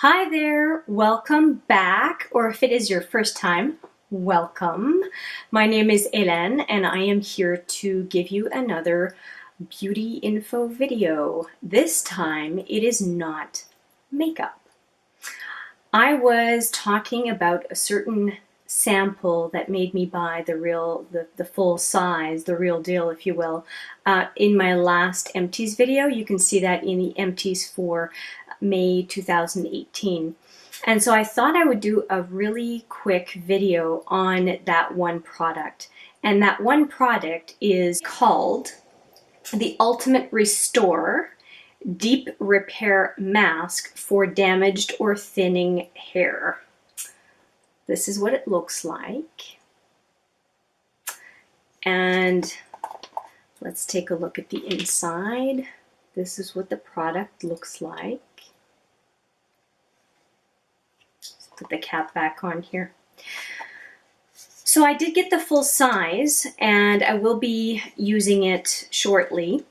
Hi there, welcome back, or if it is your first time, welcome. My name is Hélène and I am here to give you another beauty info video. This time it is not makeup. I was talking about a certain sample that made me buy the full size, the real deal, if you will, in my last empties video. You can see that in the empties for May 2018. And so I thought I would do a really quick video on that one product. And that one product is called the Ultimate Restore Deep Repair Mask for Damaged or Thinning Hair. This is what it looks like. And let's take a look at the inside. This is what the product looks like. Let's put the cap back on here. So I did get the full size and I will be using it shortly.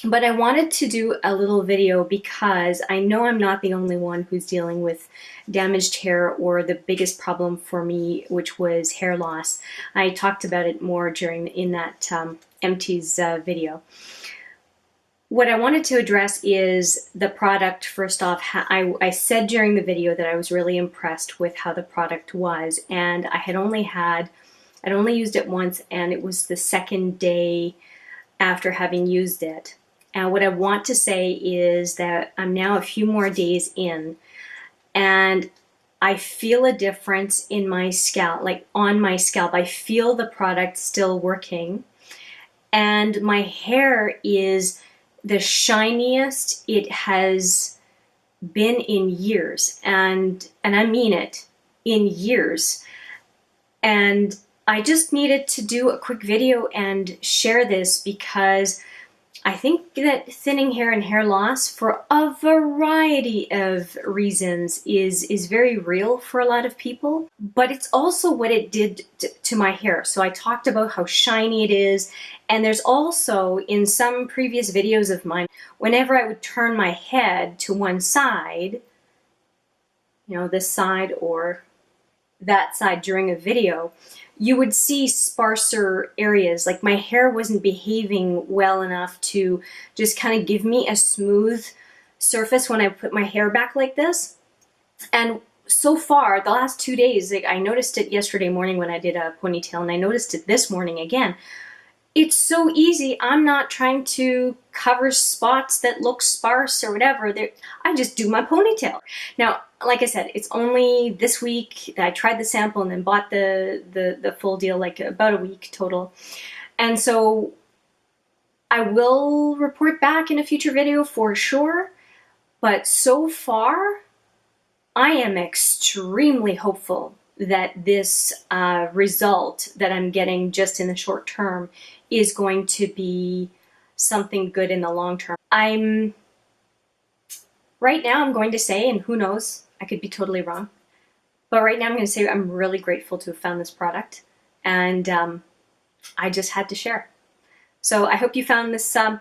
But I wanted to do a little video because I know I'm not the only one who's dealing with damaged hair, or the biggest problem for me, which was hair loss. I talked about it more in that empties video. What I wanted to address is the product. First off, I said during the video that I was really impressed with how the product was, and I'd only used it once, and it was the second day after having used it. And what I want to say is that I'm now a few more days in, and I feel a difference in my scalp, like on my scalp. I feel the product still working, and my hair is the shiniest it has been in years, and I mean it, in years. And I just needed to do a quick video and share this because I think that thinning hair and hair loss, for a variety of reasons, is very real for a lot of people, but it's also what it did to my hair. So I talked about how shiny it is, and there's also, in some previous videos of mine, whenever I would turn my head to one side, you know, this side or that side during a video, you would see sparser areas. Like my hair wasn't behaving well enough to just kind of give me a smooth surface when I put my hair back like this. And so far, the last 2 days, like I noticed it yesterday morning when I did a ponytail, and I noticed it this morning again. It's so easy. I'm not trying to cover spots that look sparse or whatever. I just do my ponytail. Now, like I said, it's only this week that I tried the sample and then bought the full deal, like about a week total. And so I will report back in a future video for sure. But so far, I am extremely hopeful that this result that I'm getting just in the short term is going to be something good in the long term. Right now I'm going to say, and who knows, I could be totally wrong, but right now I'm going to say I'm really grateful to have found this product, and I just had to share. So I hope you found this, I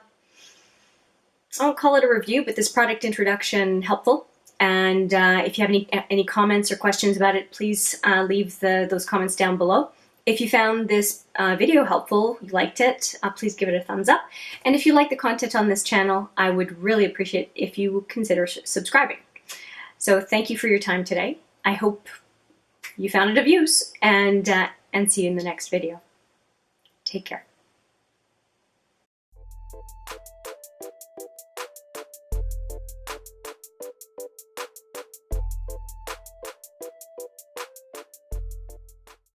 won't call it a review, but this product introduction helpful. And if you have any comments or questions about it, please leave those comments down below. If you found this video helpful, you liked it, please give it a thumbs up. And if you like the content on this channel, I would really appreciate if you consider subscribing. So thank you for your time today. I hope you found it of use, and see you in the next video. Take care.